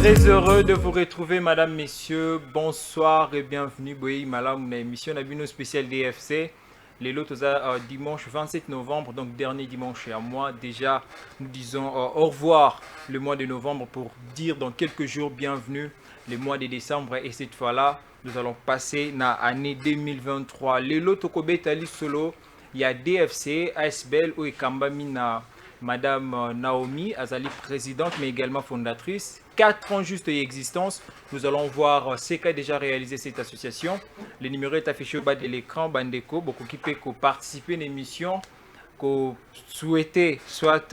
Très heureux de vous retrouver, madame, messieurs. Bonsoir et bienvenue. Boyi, madame, une émission Nabino spéciale DFC. Les lots dimanche 27 novembre, donc dernier dimanche à moi. Déjà, nous disons au revoir le mois de novembre pour dire dans quelques jours bienvenue le mois de décembre. Et cette fois-là, nous allons passer dans l'année 2023. Les lots Tokobetali Solo, il y a DFC, ASBL ou Ekambamina. Madame Naomi Azali, présidente, mais également fondatrice. 4 ans juste d'existence. Nous allons voir ce qu'a déjà réalisé cette association. Le numéro est affiché au bas de l'écran. Bandeko, beaucoup qui peut participer à l'émission, que souhaiter soit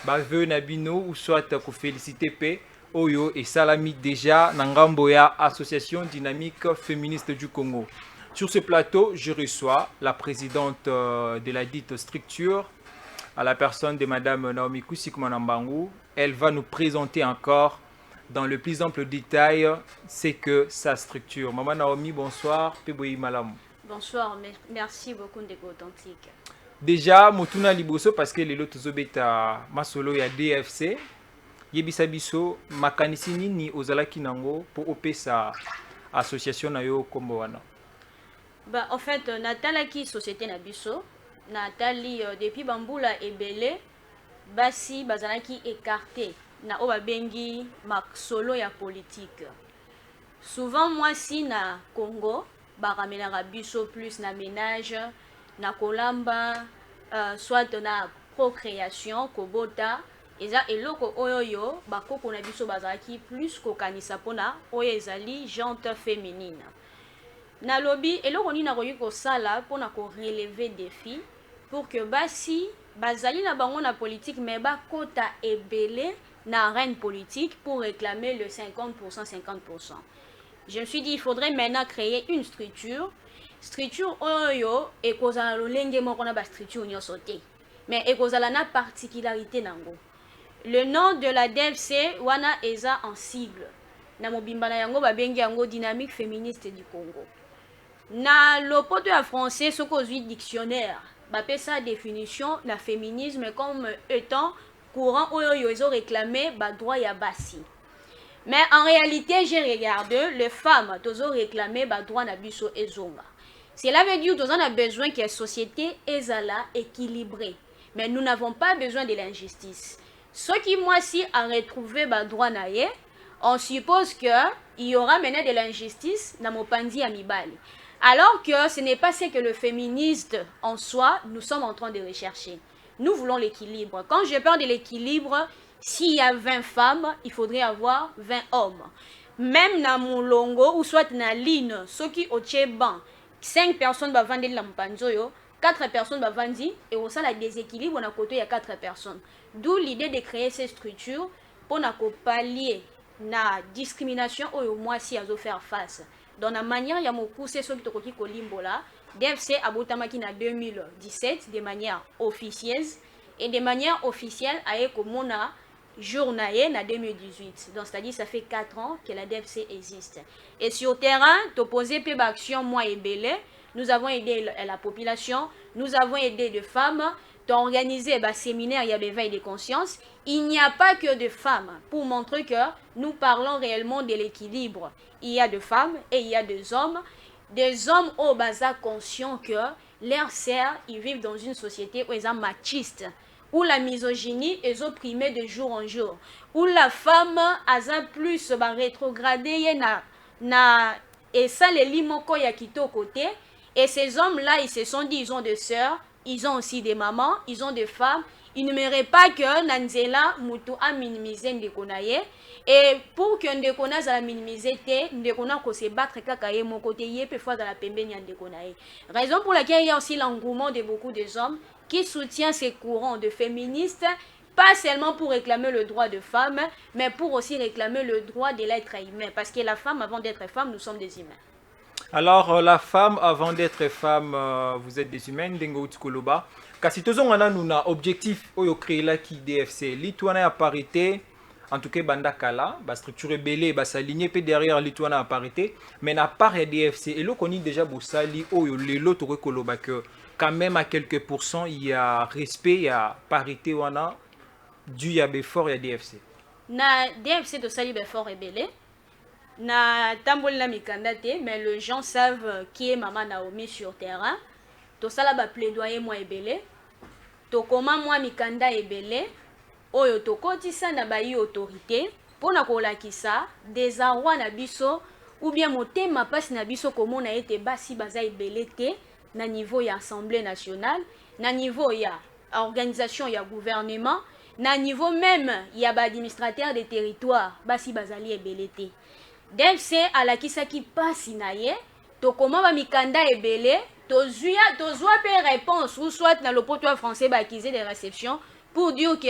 vœu Nabino ou soit que féliciter P. Oyo et Salami déjà Nangamboya, Association dynamique féministe du Congo. Sur ce plateau, je reçois la présidente de la dite structure, à la personne de Madame Naomi Kusikmanambangu. Elle va nous présenter encore dans le plus ample détail c'est que sa structure. Maman Naomi, bonsoir. Bonsoir, merci beaucoup Ndeko Authentique. Déjà, Motuna Liboso parce que les lots zobeta masolo ya DFC. Yebisa biso makanisi nini ozalaki nango pour opesa association na yo kombo wana. En fait, natalaki société na biso. Natali depuis bambula ebele basi bazalaki écarté na oba bengi solo ya politique. Souvent moi si na Congo baramenaka biso plus na ménage na kolamba soit na procréation kobota eza eloko oyo bakoko na biso bazalaki plus kokanisa pona oyo ezali jante féminine. Na lobby eloko nini nakoki kosala pona ko relever défi pour que basi bazali na bango na politique mais bakota ebele na arène politique pour réclamer le 50%. Je me suis dit il faudrait maintenant créer une structure oyo ekozala lolenge moko na ba structure nyonso te mais ekozala na particularité nango. Le nom de la DFC wana eza en sigle na mobimba na yango babengi yango dynamique féministe du Congo. Na lopoto ya français soko ozwi dictionnaire bapé sa définition la féminisme comme étant courant oyo ezo réclamer ba droit ya basi. Mais en réalité, j'ai regardé les femmes tozo réclamer ba droit na biso ezonga. Cela veut dire que nous avons besoin que la société ezala équilibrée. Mais nous n'avons pas besoin de l'injustice. Ce qui moi si a retrouvé ba droit na ye, on suppose que il y aura maintenant de l'injustice na mopandi ya mibali. Alors que ce n'est pas ce que le féministe en soi, nous sommes en train de rechercher. Nous voulons l'équilibre. Quand je parle de l'équilibre, s'il y a 20 femmes, il faudrait avoir 20 hommes. Même dans mon longo, ou soit dans la ligne, ceux qui ont 5 personnes vont vendre la mpanzoyo, 4 personnes vont vendre, et au sein la déséquilibre, on a côté il y a 4 personnes. D'où l'idée de créer ces structures pour pallier la discrimination au moins si elles ont faire face. Dans la manière, il y a beaucoup ceux qui ont kolimbola. DFC a botamaki en 2017 de manière officieuse et de manière officielle a mona journalier en 2018. Donc c'est-à-dire ça fait 4 ans que la DFC existe. Et sur le terrain, opposé peu d'action moi et belé, nous avons aidé la population, nous avons aidé des femmes, d'organiser des séminaires, il y a des veilles de conscience. Il n'y a pas que de femmes pour montrer que nous parlons réellement de l'équilibre. Il y a des femmes et il y a des hommes au basa conscients que leurs sœurs, ils vivent dans une société où ils sont machistes, où la misogynie est opprimée de jour en jour, où la femme a plus rétrogradée et ça les limoko ya kito côté. Et ces hommes-là, ils se sont dit, ils ont des sœurs, ils ont aussi des mamans, ils ont des femmes. Ils ne méritent pas que Nanzela Moutou a minimisé Ndekonaye. Et pour que Ndekona a minimisé, Ndekona ko se battre kakaye mon côté yé peut fois dans la pembe Ndekonaye. Raison pour laquelle il y a aussi l'engouement de beaucoup de hommes qui soutiennent ces courants de féministes, pas seulement pour réclamer le droit de femme, mais pour aussi réclamer le droit de l'être humain. Parce que la femme, avant d'être femme, nous sommes des humains. Alors, la femme, avant d'être femme, vous êtes des humains, Dengo Tikoloba. Kasi tozongana nous na objectif oyo créer la qui DFC. Lituana à parité, en tout cas bandakala, ba structure belé, ba s'aligner pe derrière Lituana à parité, mais na part DFC et là qu'on dit déjà bossali oyo les lots koloba que quand même à quelques pourcents il y a respect, il y a parité wana du ya befort ya DFC. na DFC to sali fort rebelle na tamboli na mikanda te, mais les gens savent qui est maman Naomi sur terrain. To sala ba plaidoyer moi ebele, to koma moi mikanda ebele oyo to kotisa na ba autorité pona kolakisa désarroi na biso ou bien motema pasi na biso komona ete basi baza ebele te na niveau ya Assemblée nationale, na niveau ya organisation ya gouvernement, na niveau même ya ba administrateur des territoires basi bazali ebele te. DFC alakisaki pasi na ye to koma ba mikanda ebele tozwa pe réponse ou soit na lopoto français ba accusé de réception pour dire que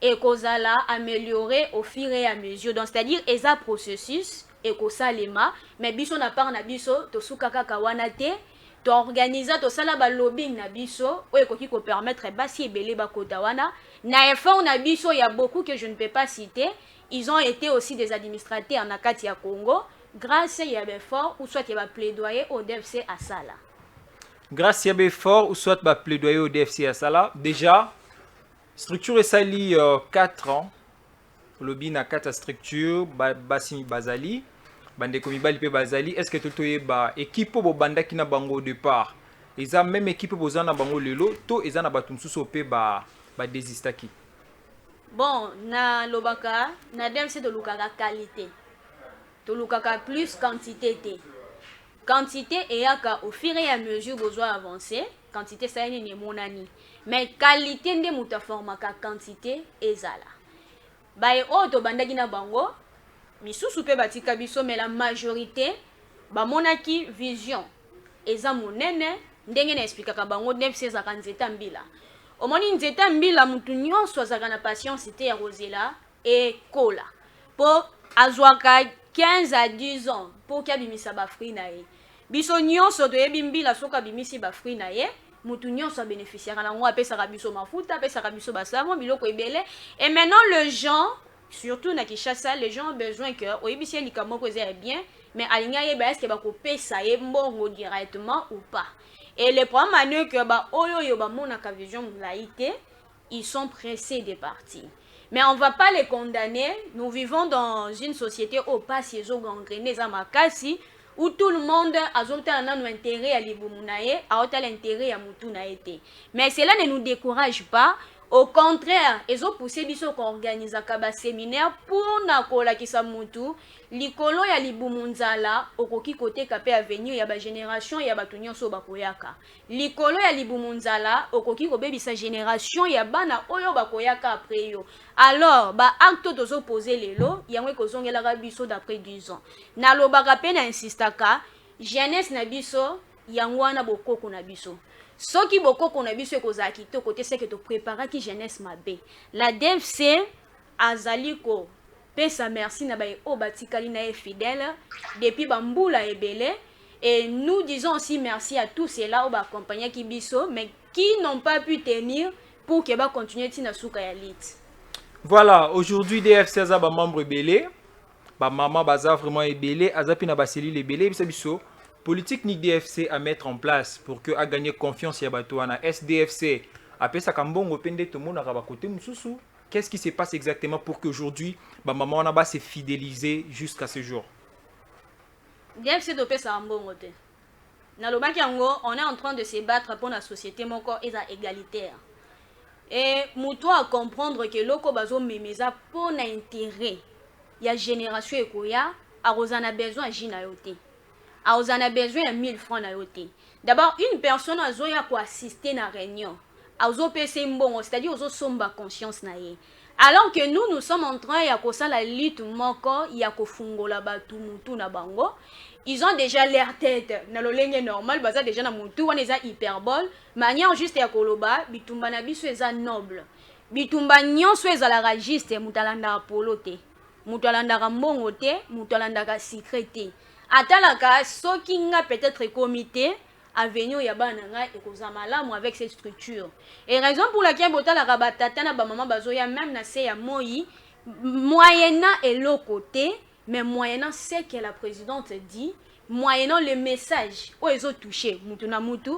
ekozala améliorer au fur et à mesure, donc c'est-à-dire eza processus ekosalema, mais biso na part na biso tosukaka kawana te to organiser to sala ba lobbying na biso o ekoki ko permettre basi ebele ba kota wana na effort na biso ya beaucoup que je ne peux pas citer. Ils ont été aussi des administrateurs na kati ya Congo grâce ya effort ou soit ya ba plaidoyer au DFC à sala. Grâce à effort ou soit ba plaidoyer au DFC à sala. Déjà structure esali 4 ans. Lobby na 4 structure basi bazali bande komi bali pe bazali. Est-ce que totoye ba équipe bo banda ki na bango au départ? Eza même équipe boza na bango lelo to eza na batum suso pe ba desistaki. Bon, na lobaka, na DFC de lukaka qualité. To lukaka plus quantité te. Quantité et au fur et à mesure besoin avancer, quantité ça ni monani. Mais qualité nde muta formaka quantité ezala. Bae o to bandaki na bango, misusu pe batika biso mais la majorité ba monaki vision. Eza monene ndenge na expliquer bango DFC za kanzeta mbila. Omoni nzeta mbila mutu nyonso azaka na patience te ya rozela et kola. Po azwaka 15 à 10 ans pour kia bimisa ba fruit na ye. Biso nyonso to yebi mbila soka bimisi ba fruit na ye, mutu nyonso bénéficiera na ngo apesa biso mafuta, apesa biso basamo biloko ebele. Et maintenant les gens, surtout na Kinshasa, les gens ont besoin que oyebisi likamo ko est bien, mais alinga ye ba est-ce que ba ko pesa ye mbongo directement ou pas. Et le problème est que bah oyo ba monaka vision laïté, ils sont pressés de partir. Mais on ne va pas les condamner. Nous vivons dans une société où pas si ils ont gangréné zamakasi où tout le monde a un intérêt à l'ibumunaye, a l'intérêt à mutunaete. Mais cela ne nous décourage pas. Au contraire, ils ont poussé biso ko organiser un séminaire pour na kola kisa mutu likolo ya libumunzala okoki kote kapé avenir ya ba génération ya batunyo so bakoyaka. Likolo ya libumunzala okoki ko bebisa génération ya bana oyo bakoyaka après yo. Alors, ba acte tozo poser lelo yangwe ko zongela ka biso d'après 10 ans. Na lobaka pe na insistaka jeunesse na biso yangwana bokoko na biso. Soki bokoko na biso ekozaki to côté c'est que to préparer ki jeunesse mabe. La DFC azaliko pesa merci na baye o batikali na e fidèle depuis bambula ebele et nous disons aussi merci à tous ceux-là au accompagner ki biso mais qui n'ont pas pu tenir pour que ba continuer tina suka ya lit. Voilà, aujourd'hui DFC za ba membre ebele, ba maman baza vraiment ebele, azapi na ba cellule ebele bisa biso. Politique ni DFC à mettre en place pour que à gagner confiance ya batouana SDFC après ça kambongo pende tout monde à côté mususu. Qu'est-ce qui se passe exactement pour qu'aujourd'hui ba maman on a pas se fidéliser jusqu'à ce jour? DFC dope sa mbongo te. Na lobaki yango on est en train de se battre pour la société moko eza égalitaire. Et muto à comprendre que loko bazo memeza pour na intérêt ya génération ekoya a rozana besoin jina yote. On a besoin de 1000 francs na yote. D'abord, une personne a besoin pour assister à la réunion. C'est-à-dire aux somba conscience na ye. Alors que nous sommes en train de la lutte moko ya kofungola batu mutu na bango. Ils ont déjà leur tête na lolenge normal baza déjà na mutu wana eza hyperbole manière juste ya koloba bitumba na biso eza noble. Bitumba nyonso eza la ragiste mutalanda apolo te. Mutalanda mbongo te, mutalanda secret te. Atalaka soki nga peut-être comité avenir ya bana nga ekozamalamu avec cette structure. Et raison pour laquelle botala rabatata na ba maman bazoya même na se ya moi moyennant et le côté mais moyennant ce que la présidente dit, moyennant le message où ils ont touché mutu na mutu,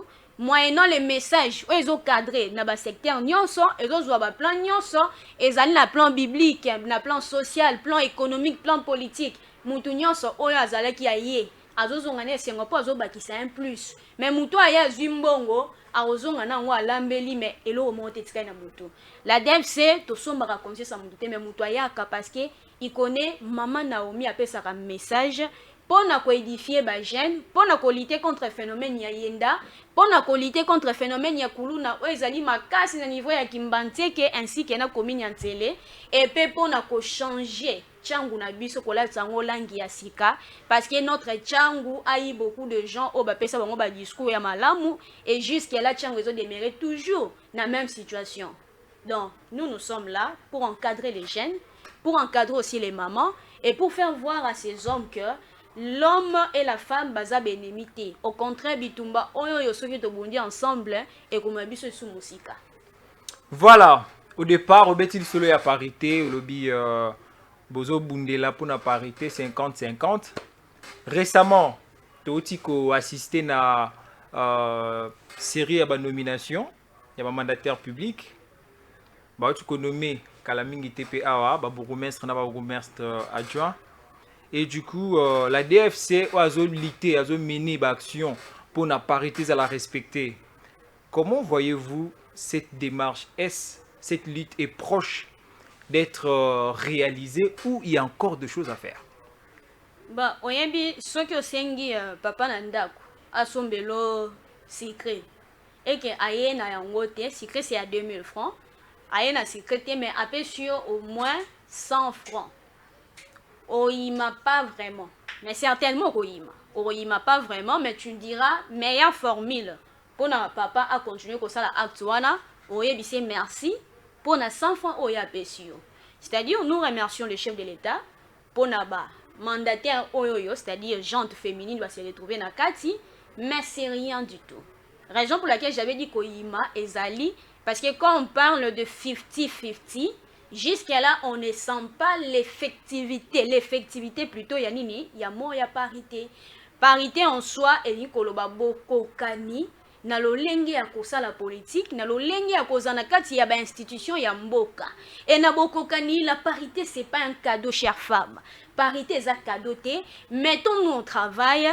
moyennant les messages ils ont cadré na ba secteur nyonso ils ont ba plan nyonso ezali na plan biblique na plan social plan économique plan politique mutu nyonso oyo azalaki aye azozonga na esengo po azobakisa un plus mais mutu aya azwi mbongo azozonga na ngo alambeli mais eloko moko te etikali na mutu la DFC tosombaka conscience ya mutu te mais mutu ayaka parce que il connaît maman Naomi apesaka message pour na édifier ba jeune pour na lutter contre phénomène ya yenda pour na lutter contre phénomène ya kuluna o ezali makasi na niveau ya kimbanteke ainsi que na commune ya Ntsele et pe pour na changer changu na biso kolatsa ngo langi ya sika parce que notre changu a eu beaucoup de gens au ba pesa bango ba discours ya malamu et jusqu'à là changu ils ont demeuré toujours dans la même situation. Donc nous sommes là pour encadrer les jeunes, pour encadrer aussi les mamans et pour faire voir à ces hommes que l'homme et la femme baza bénémité. Au contraire, bitumba oyo yo soki to bondi ensemble et comme biso sous musika. Voilà, au départ, au betil solo ya parité, au lobby bozo bundela pour na parité 50-50. Récemment, Totiko assisté na série à nomination, il y a un mandataire public. Bah tu nommé Kalamingi TPA, bah bourgmestre na bourgmestre adjoint. Et du coup, la DFC a lutté, a mené l'action pour la parité à la respecter. Comment voyez-vous cette démarche? Est-ce cette lutte est proche d'être réalisée ou il y a encore des choses à faire? Bah, oyembi soki osengi papa na ndako asombelo secret et que aye na yango te secret c'est à 2000 francs aye na secret te mais après sur au moins 100 francs. Oima pas vraiment, mais certainement Oima pas vraiment, mais tu diras meilleure formule pour na papa à continuer comme ça la actuana. Oyebise merci pour na 100 francs oya pesio. C'est-à-dire nous remercions le chef de l'État pour na ba mandataire oyoyo, c'est-à-dire gente féminine va se retrouver na kati, mais c'est rien du tout. Raison pour laquelle j'avais dit qu'Oima et Zali, parce que quand on parle de 50-50, jusqu'à là, on ne sent pas l'effectivité. L'effectivité plutôt, il y a nini, il y a mort, il y a parité. Parité en soi, et il y a beaucoup kani, na lo lengi ya kosa la politique, na lo lengi ya kosa na kati ya ba institution ya mboka. Et na boko kani, la parité c'est pas un cadeau, chère femme. Parité c'est un cadeau, mettons-nous au travail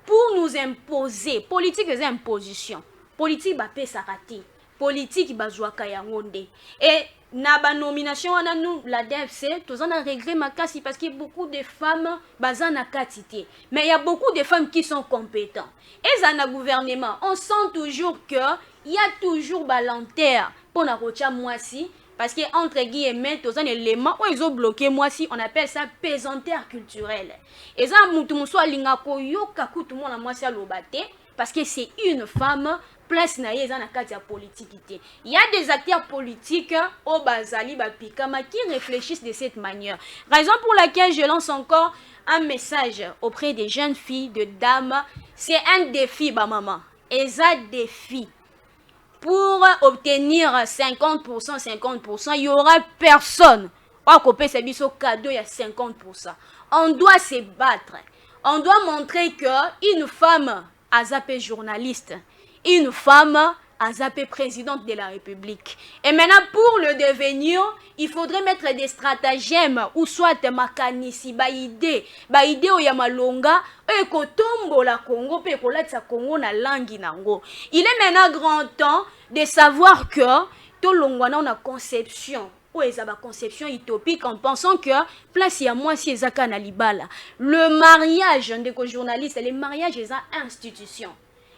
pour nous imposer. Politique c'est imposition. Politique ba pe sarati. Politique ba jouaka yango nde. Et na ba nomination wana nous la DFC tous en a regret makasi parce qu'il y a beaucoup de femmes bazana katité mais il y a beaucoup de femmes qui sont compétentes et ça na gouvernement on sent toujours que il y a toujours balanteur pour na rocha moisi parce que entre guillemets tous en éléments où ils ont bloqué moisi on appelle ça pesanteur culturelle et ça mutu muswa linga ko yoka kutu mona moisi alobate parce que c'est une femme place na ye na kati ya politique. Il y a des acteurs politiques au Bazali Bapikama qui réfléchissent de cette manière. Raison pour laquelle je lance encore un message auprès des jeunes filles, de dames. C'est un défi, maman. Et ça défi. Pour obtenir 50%, 50%, il y aura personne. On couper ce biseau cadeau, il y a 50%. On doit se battre. On doit montrer qu'une femme a zappé journaliste. Une femme a zappé présidente de la République. Et maintenant, pour le devenir, il faudrait mettre des stratagèmes ou soit makanisi, ba idée ou yamalonga, et kotombo la Congo, pe kolatsa Congo na langi nango. Il est maintenant grand temps de savoir que tout longwana on a conception. Ou ezaba conception utopique en pensant que place ya moi si ezaka na libala. Le mariage de journaliste, le mariage est une institution.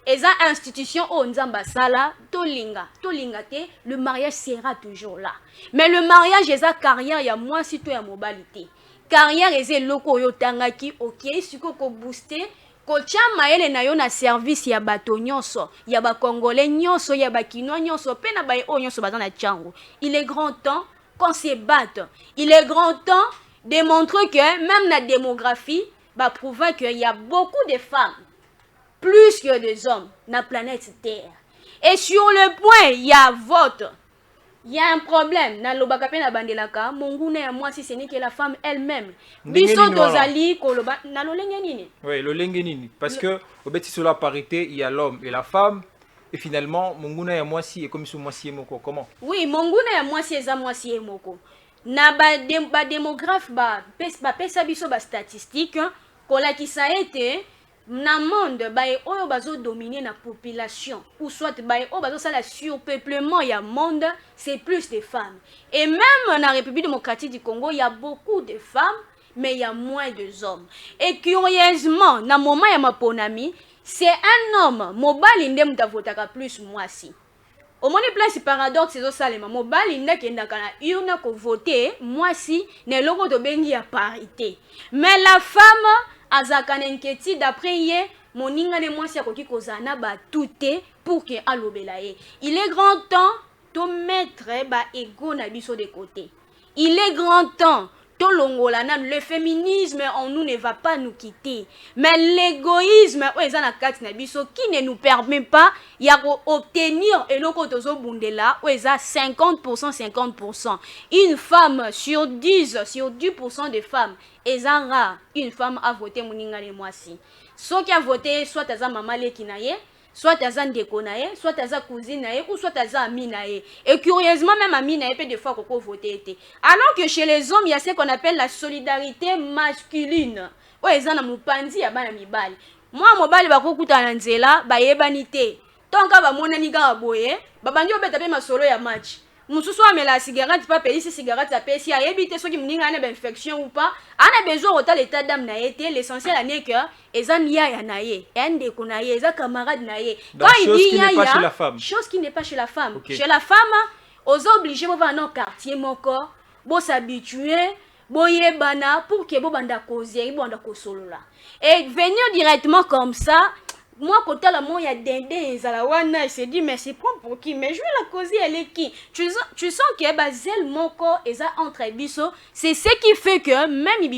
Et ça, institution, oh, Nzambasala, Tolinga, te, le mariage sera toujours là. Mais le mariage, est sa carrière, il y a moins si toi, mobilité. Carrière, est loko yo tangaki, ok, si ko booster, ko chama ele na yo na service ya bato nyonso, ya ba congolais nyonso, ya ba kinois nyonso, pe na ba o nyonso bazana chango. Il est grand temps qu'on se batte. Il est grand temps de montrer que même la démographie va prouver qu'il y a beaucoup de femmes plus que des hommes dans la planète Terre. Et sur le point, il y a vote. Il y a un problème. Dans le bakape na bandelaka, mongune à moi si ce n'est que la femme elle-même. Biso dozali koloba na lo lengenini. Oui, le lengenini parce que au bêtis sur la parité, il y a l'homme et la femme et finalement monguna ya mwasi et comme sur mwasi moko comment? Oui, monguna ya mwasi eza mwasi moko. Na ba démographe ba pesa biso ba statistique kolakisa ete na monde baye oyo bazo dominer na population ou soit baye oyo bazo sala surpeuplement ya monde, c'est plus de femmes. Et même na République démocratique du Congo, il y a beaucoup de femmes mais il y a moins de hommes. Et curieusement, na moment ya maponami, c'est un homme mobali nde mutavotaka plus mwasi. Au moins place paradoxe ezo salema mobali nde kendaka na urne ko voter mwasi ne loko to bengi ya parité. Mais la femme azaka na inquiétude d'après ye moninga ne mwasi akoki kozana ba touté pour que alobela ye. Il est grand temps to mettre ba ego na biso de côté. Il est grand temps le féminisme en nous ne va pas nous quitter. Mais l'égoïsme qui ne nous permet pas d'obtenir et 50%, 50%. Une femme sur 10, sur 10% de femmes, une femme a voté Moninga le Mwasi. Ceux qui a voté, soit à maman Lekinaye, soit à ndeko na ye, soit à cousine na ye, ou soit à ami na ye. Et curieusement, même ami na ye peut des fois qu'on voter. Alors que chez les hommes, il y a ce qu'on appelle la solidarité masculine. Ouais, ils ont un mupandi ya bana mibali. Moi, mobali bako kuta na nzela, ba yebanite. Tonka ba mona ni ga boye, ba bandi obeta pe masolo ya match. Mususu amela cigarette pas payer cigarette à payer si a éviter ceux qui m'ninga une infection ou pas a besoin autant l'état d'âme na été l'essentiel n'est que ezan ya naye ende konaye eza camarade naye quand il dit ya chose qui n'est pas chez la femme okay. Chez la femme aux obligés va dans quartier mon corps bo s'habituer boye bana pour que bo banda causer bo banda kosolola et venir directement comme ça. Moi, quand la il y a dindé, il se dit, mais c'est pour qui? Mais je vais la causer, elle est qui? Tu sens que Basel, mon corps, et ça entre biso, c'est ce qui fait que même il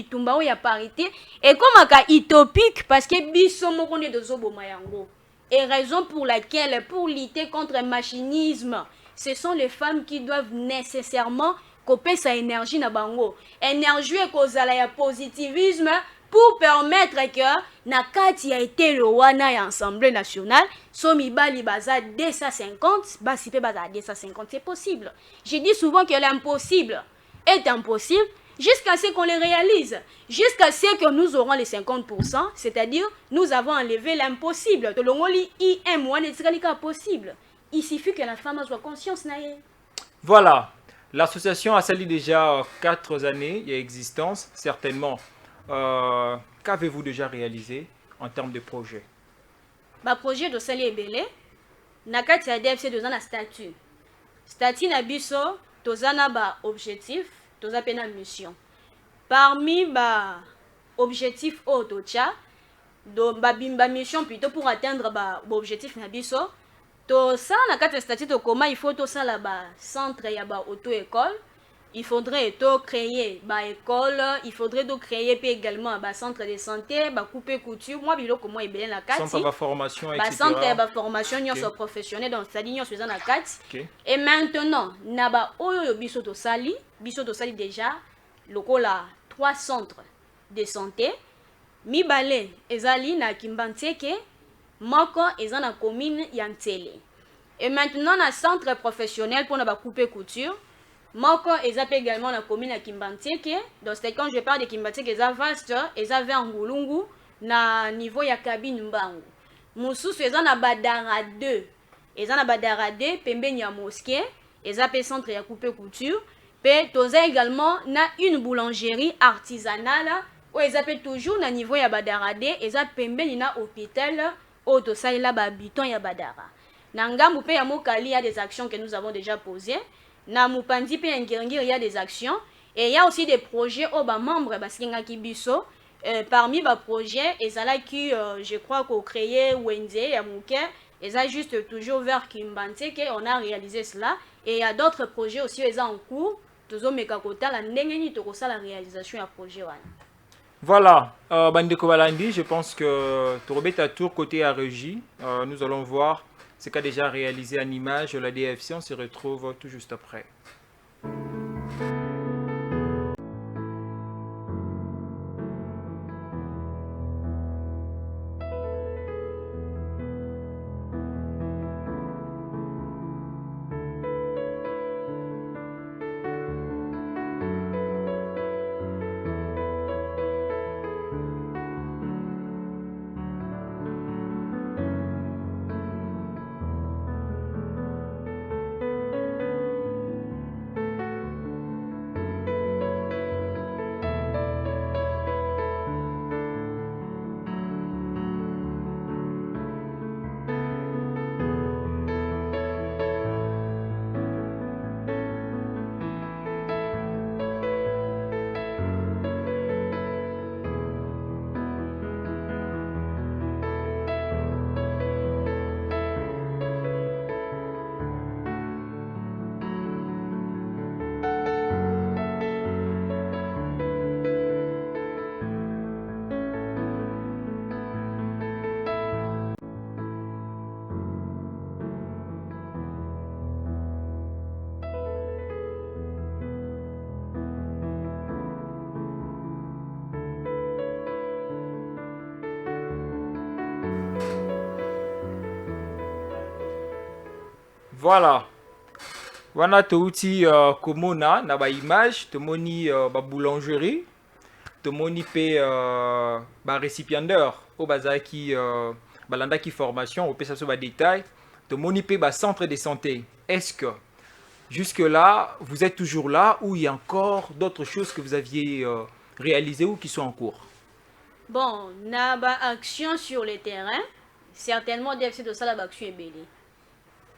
y a parité, et comme un utopique, parce que biso, mon corps est de Zobo Mayango. Et raison pour laquelle, pour lutter contre le machinisme, ce sont les femmes qui doivent nécessairement couper sa énergie na bango. Énergie et cause à positivisme, pour permettre que Nakati a été le wana et Assemblée nationale, somi bali baza 250, basi pe baza 250, c'est possible. Je dis souvent que l'impossible est impossible jusqu'à ce qu'on le réalise, jusqu'à ce que nous aurons les 50%, c'est-à-dire nous avons enlevé l'impossible. De l'ongoli IM wana est possible. Il suffit que la femme soit consciente naie. Voilà, l'association a sali déjà 4 années d'existence, certainement. Qu'avez-vous déjà réalisé en termes de projet? Ma projet de Sali Ebele, nakati ya DFC deux ans na statut. Statut na biso, tozana ba objectif, toza pena mission. Parmi ba objectif otocha, do ba bimba mission plutôt pour atteindre ba objectif na biso, to ça nakati ya statut to comment il faut to ça là ba centre ya ba auto-école. Il faudrait créer une école, il faudrait créer également un centre de santé, couper couture. Moi, je comment il bien la carte. Centre de formation, etc. Centre de formation, nous sommes professionnels, donc c'est-à-dire nous sommes la carte. Et maintenant, naba oyo biso to sali déjà, lokola 3 centres de santé. Mibale ezali na Kimbanteke, moko ezali na commune ya Ntele. Et maintenant, na centre professionnel pour na couper couture. Moko ezap également la commune à Kimbanteke. Donc c'est quand je parle de Kimbanteke, eza vaste, eza vers Ngulungu na niveau ya cabine mbangu. Mususu eza na Badara 2. Eza na Badara 2 pembeni ya mosquée, eza pe centre ya coupe couture. Pe toza également na une boulangerie artisanale où eza pe toujours na niveau ya Badara 2, eza pembeni na hôpital où to salela ba habitant ya Badara. Na ngambu pe ya Mokali, il y a des actions que nous avons déjà posées. Na Mupandi pe Ngirngir, il y a des actions et il y a aussi des projets aux membres basinga kibiso. Parmi les projets, et ça là qui je crois qu'on créé Wenze ya Mouké, et ça juste toujours vers Kimbanteke, on a réalisé cela et il y a d'autres projets aussi en cours. Tozo mekakota la ndengeni tokosa la réalisation ya projet wana. Voilà, Bandeko Balandi, je pense que Torobet à tour côté à régie, nous allons voir ce qu'a déjà réalisé en image la DFC. On se retrouve tout juste après. Voilà. Wana touti komona na ba image, tomoni ba boulangerie, tomoni pe ba récipiendaire au bazaki balanda ki formation, au pe ça so ba détail, tomoni pe ba centre de santé. Est-ce que jusque là, vous êtes toujours là ou il y a encore d'autres choses que vous aviez réalisées ou qui sont en cours? Bon, na ba action sur le terrain, certainement DFC de ça la action est belle.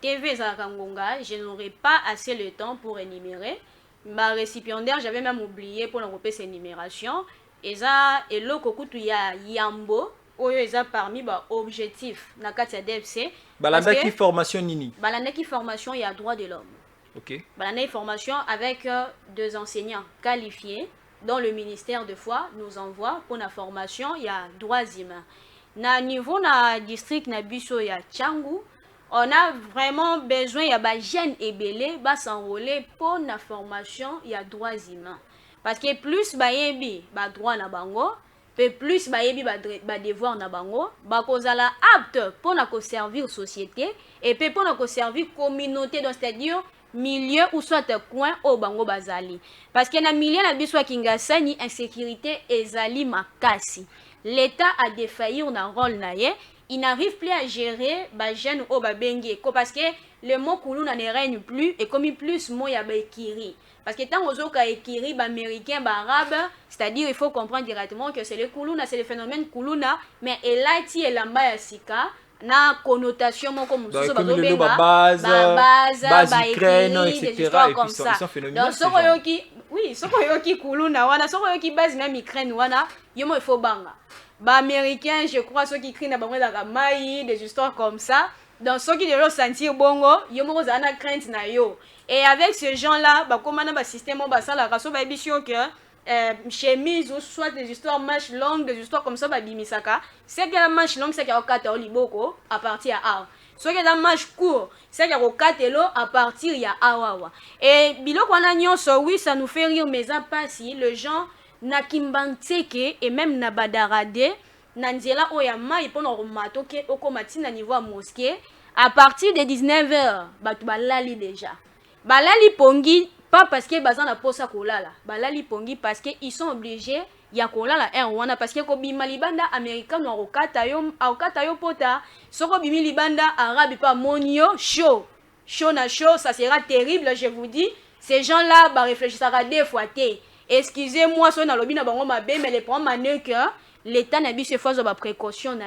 TV Zarakangonga, je n'aurai pas assez le temps pour énumérer. Ma récipiendaire, j'avais même oublié pour regrouper ces énumérations. Et ça, et là, il y a Yambo, où ils ont parmi les objectifs dans le DFC. Balanda qui formation nini? Balanda qui formation, il y a droit de l'homme. Ok. Balanda formation avec deux enseignants qualifiés dont le ministère de foi nous envoie pour la formation, il y a droits humains. Na niveau na district na biso ya Tchangu, on a vraiment besoin, il y a des jeunes et belés, bah s'enrôler pour la formation, il y a droits humains. Parce que plus bah yebi, bah droit na bango, plus bah yebi bah devoir na bango, bah kozala apte pour na ko servir société et puis pour na ko servir communauté, donc c'est-à-dire milieu ou soit coin au bango bazali. Parce que na milieu na biso kingasani insécurité ezali makasi. L'État a défailli on a rôle na ye. Il n'arrive plus à gérer les jeunes au babengi parce que le mot kuluna ne règne plus et comme plus mot ya ekiri parce que tant aux autres ekiri américain arabe, c'est-à-dire il faut comprendre directement que c'est le kuluna, c'est le phénomène kuluna, mais elati elamba ya sika na connotation moko mususu bazobenga base Ukraine etc. comme ça. Donc soko yoki oui soko yoki kuluna wana soko yoki base même Ukraine wana yomo il faut banga. Bah américains, je crois ceux qui crient na bango la maï, des histoires comme ça. Dans ceux qui doivent sentir bongo, yo mo zana crainte na yo. Et avec ces gens-là, bah comment na ba système ba ça la raso ba émission que chemise ou soit des histoires manches longues, des histoires comme ça ba bimisaka. C'est que la manche longue c'est qu'il y a kata liboko à partir à ceux qui la manche court, c'est qu'il y a katelo à partir ya awawa. Et biloko wana nyonso oui, ça nous fait rire mais en pas si le gens na kimbanteke et même na badarade na nzela oya mai pona romato ke okomati na niveau mosquée à partir de 19h batu balali déjà balali pongi pas parce que bazan na posa kolala balali pongi parce que ils sont obligés ya kolala wana parce que ko bima libanda américain no okata yo pota soko bimi libanda arabe pas monio show na show ça sera terrible je vous dis ces gens là ba réfléchissera deux fois té. Excusez-moi, si on a lobby na bango mabe, mais les problèmes que l'État n'a pas fait de précaution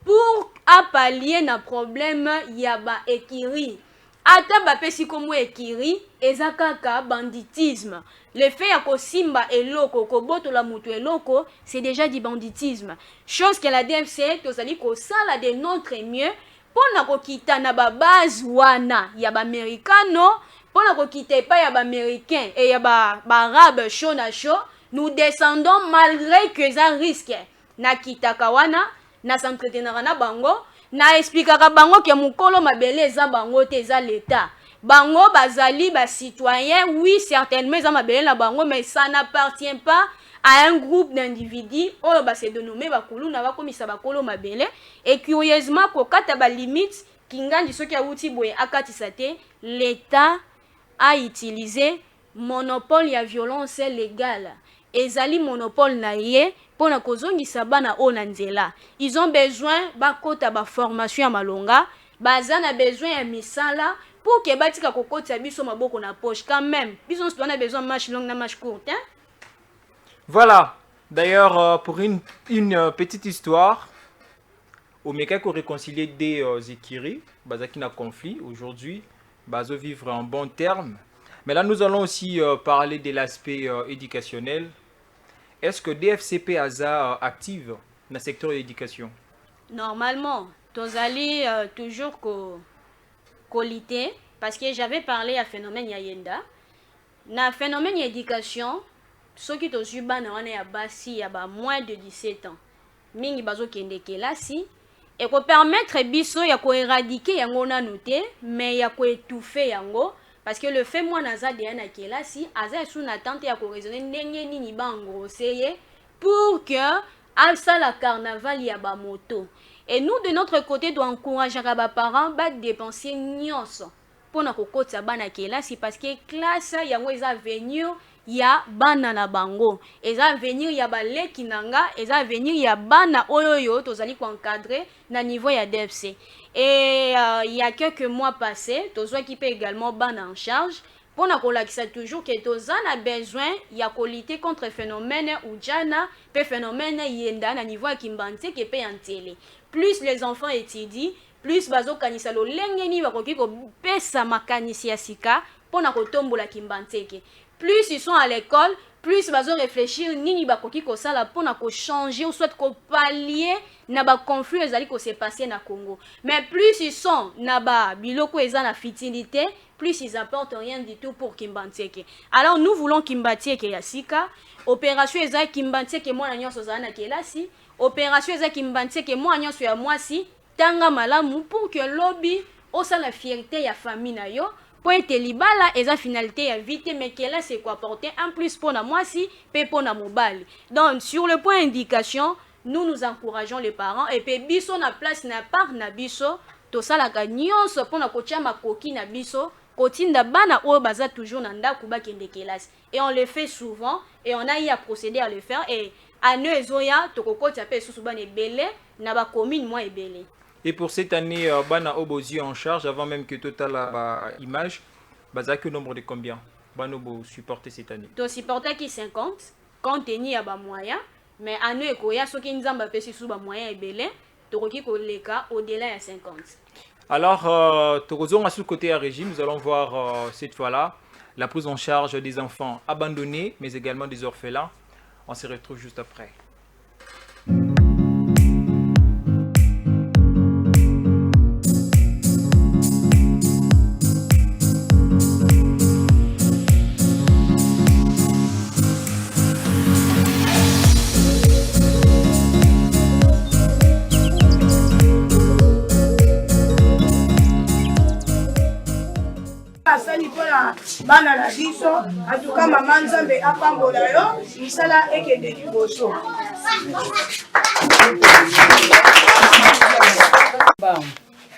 pour pallier na problème ya ba ekiri. Ata ba pesi komo ekiri, ezakaka banditisme. Le fait ya ko simba eloko ko boto la mutu eloko, c'est déjà du banditisme. Chose que la DFC tozali ko sala de notre mieux pour na ko kita na ba base wana ya ba americano. Pour ne quitter pas les Américains et les Arabes chaud na chaud, nous descendons malgré que ça risque. Na kitakawana, na s'entretenir na bango, na expliquera bango que mukolo mabele za bango te za l'État. Bango bazali ba citoyen, oui certainement za mabele na bango, mais ça n'appartient pas à un groupe d'individus. Oh ba se dénommé ba kulu na ba komisa ba kolo mabele et curieusement ko kata ba limite kingandi soki ya uti boye akati sate l'État a utilisé monopole ya violence légale. Ezali monopole na ye pona kozongisa bana ona nzela. Ils ont besoin bakota ba formation ya malonga, bazana besoin ya misala pour que batika kokota biso maboko na poche quand même. Biso on a besoin de marche longue na marche courte hein? Voilà. D'ailleurs pour une petite histoire, Omeka ko réconcilier des Zekiri, bazaki na conflit aujourd'hui. Bazo vivre en bon terme. Mais là, nous allons aussi parler de l'aspect éducationnel. Est-ce que DFCP ASA active dans le secteur de l'éducation? Normalement, tozali toujours qualité parce que j'avais parlé à phénomène yayenda. Na phénomène éducation, ceux qui ont eu bana wana ya basi ya ba moins de 17 ans. Mingi bazo kende kelasi. Et pour permettre biso ya ko éradiquer yango na noté mais ya ko étouffer yango parce que le fait moi naza de na kelasi aza sous attente ya ko raisonner ndenge nini bango seye pour que alsa la carnaval ya ba moto et nous de notre côté doit encourager ba parents ba dépenser nyonso pona kokota bana kelasi parce que classe yango eza avenir ya bana na bango, eza avenir ya baleki nanga, eza avenir ya bana oyoyo tozali ko encadrer na niveau ya DFC. Et il y a quelques mois passés tozwa qui peut également bana en charge pona kolakisa toujours que tozana besoin ya kolite contre phénomène ou jana pe phénomène yenda na niveau ya Kimbanti ke pe antele. Plus les enfants étudient, plus bazo kanisa lo lengeni bakoki ko pesa makanisi ya sika pona kotombola Kimbanteke. Plus ils sont à l'école, plus bazo réfléchir nini bakoki ko sala pona ko changer ou soit ko pallier na ba conflit ezali ko se passer na Congo. Mais plus ils sont na ba biloko eza na fitilité, plus ils apportent rien du tout pour Kimbanteke. Alors nous voulons Kimbanteke ya sika, opération eza Kimbanteke mwana nyonso za na kelasi, opération eza Kimbanteke mwana nyonso ya mwasi tanga malamu pour que lobby osa la fierté ya famille na yo. Pour être libala eza finalité ya vite mais que là c'est quoi apporter en plus pour na mwasi pe pour na mobali. Donc sur le point indication, nous encourageons les parents et puis biso na place na part na biso to sala ka nyonso pour na kotia makoki na biso kotinda bana o baza toujours na ndaku ba kende kelasi. Et on le fait souvent et on a eu à procéder à le faire et à nous ezoya to kokoti pe susu bana ebele na ba commune moi ebele. Et pour cette année, Bana Obozi en charge, avant même que Total Image, que nombre de combien Bana Obo supporter cette année? Tu supporter qui 50, compte tenu à moyen, mais à nous, il y a ceux qui nous ont fait sous moyen et belé, tu requiers au-delà de 50. Alors, Torozon à ce côté à régime, nous allons voir cette fois-là la prise en charge des enfants abandonnés, mais également des orphelins. On se retrouve juste après. Bana na biso atuka mama Nzambe apambola yo misala ekende liboso.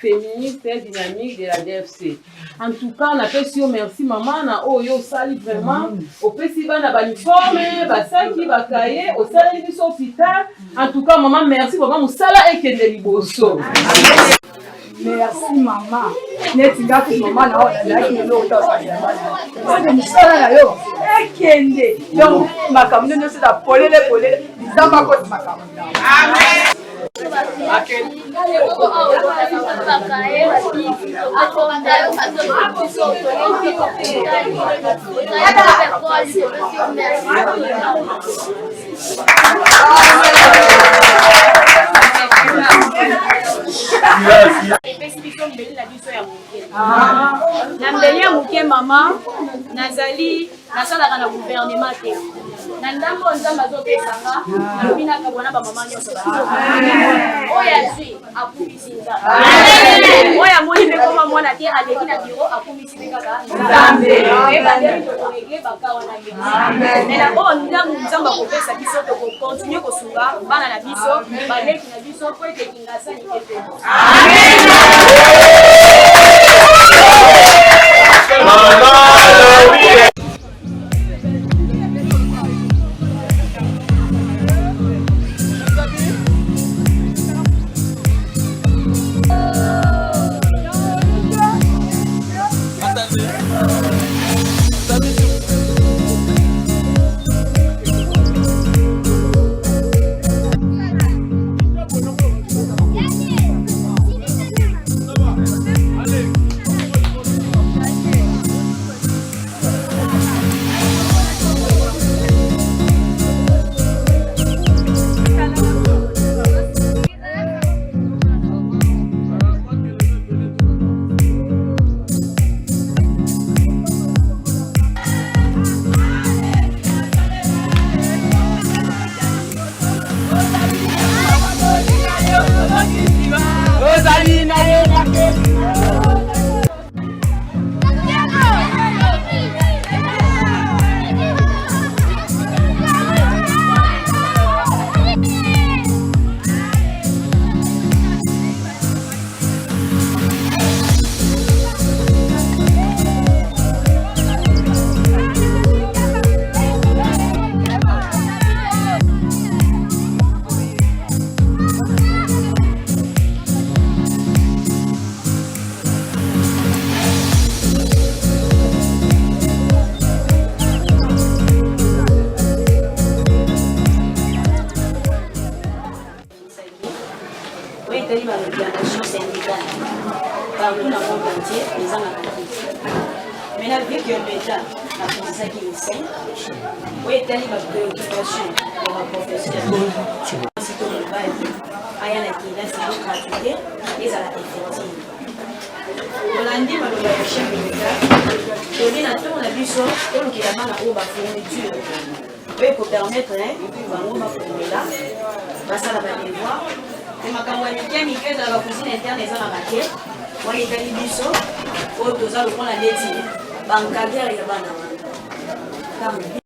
Féministe et dynamique de la DFC. En tout cas, on appelle sur merci maman na oyo sali vraiment au festival na baniforme basaki bakaye au sali biso hôpital. En tout cas maman merci maman musala ekende liboso. Merci maman. Netinga ku maman na ona yaki no to sa ya bana. Ode misala na yo ekende. Donc makambo no se da polele bizamba ko makambo. Amen. Na mbeli ya muke mama nazali nasalaka na gouvernement te na ndambo nzambe azopesanga nalobi nakabwana bamama nyonso oyo azwi akumisi nzambe oyo amoni mpe koma mwana te aleki na biro akumisi mpe kaka nzambe ebandeli tokolege bakawa na bino me na oyo ntango nzambe akopesa biso tokokontinue kosunga bana na biso baleki na biso po ete kingasani te Maintenant, vu que l'État a fait ça qui essaie, oui, il y a une préoccupation pour ma profession. Si tout le monde a une gratuité, et ça l'a effective. On a dit que le chef de l'État, on a tout, on a vu ça, on a la main à fourniture. Oui, pour permettre, on va fournir là, ça va devoir. Et ma campagne qui a mis que dans la cuisine interne, ils ont la matière. Moi, il y a des bisous, autres, on a des tirs. Bancadère et bana.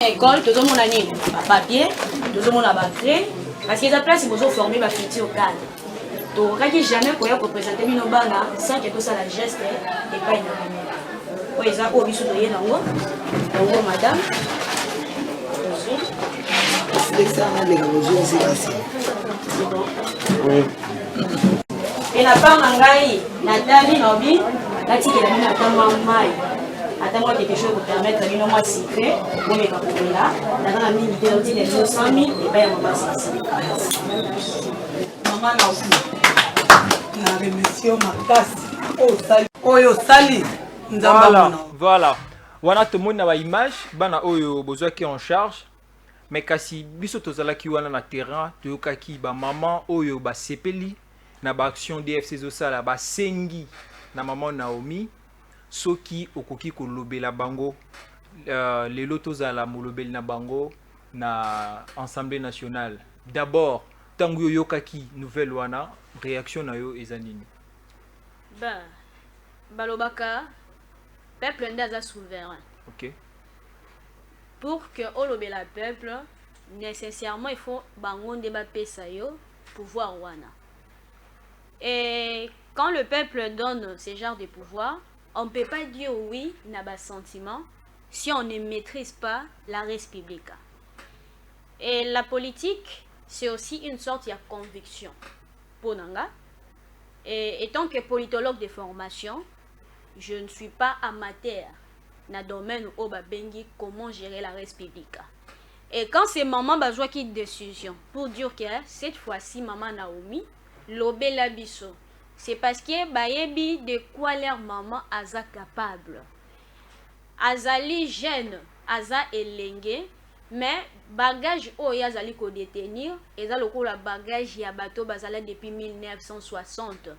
École, tout le monde a mis papier, tout le monde a battu, parce qu'il y a place où vous formez ma future cadre. Donc, quand jamais pour présenter nos bana, sans que tout ça la geste et pas une amie. Oui, ça, au bisou de Yenango, bonjour madame. C'est bon. Oui. Et la femme en gaï, Nathalie Nobi, la tique est la Nathalie Maï. Attends-moi quelque chose pour permettre à moi de citer, moi je vais là, dans la minute de 200 000 et bien on va s'assurer. Maman a aussi. Na remercie makasi. Oyo sali. Voilà. Wana tout le monde na image, bana oyo besoin qui en charge. Mais kasi biso tozala ki wana na terrain, toyoka ki ba maman oyo ba sepeli na ba action DFC zosala ba sengi na maman Naomi. Soki okoki kolobela bango lelo tozala molobeli na bango na Assemblée nationale. D'abord, tango yo yokaki nouvelle wana, réaction na yo ezanini? Bah, balobaka, peuple ndaza souverain. OK. Pour que olobela peuple, nécessairement il faut bango ndeba pesa yo pouvoir wana. Et quand le peuple donne ce genre de pouvoir, on ne peut pas dire oui na bas sentiment si on ne maîtrise pas la res publica. Et la politique, c'est aussi une sorte de conviction. Pour Nanga, et étant que politologue de formation, je ne suis pas amateur dans le domaine où bengi comment gérer la res publica. Et quand c'est maman besoin qui décision pour dire que cette fois-ci maman Naomi lobela biso, c'est parce que bayebi de quoi leur maman aza capable. Azali jeune, aza elenge, mais bagage oyo azali ko détenir, eza lokola bagage ya bato bazala depuis 1960.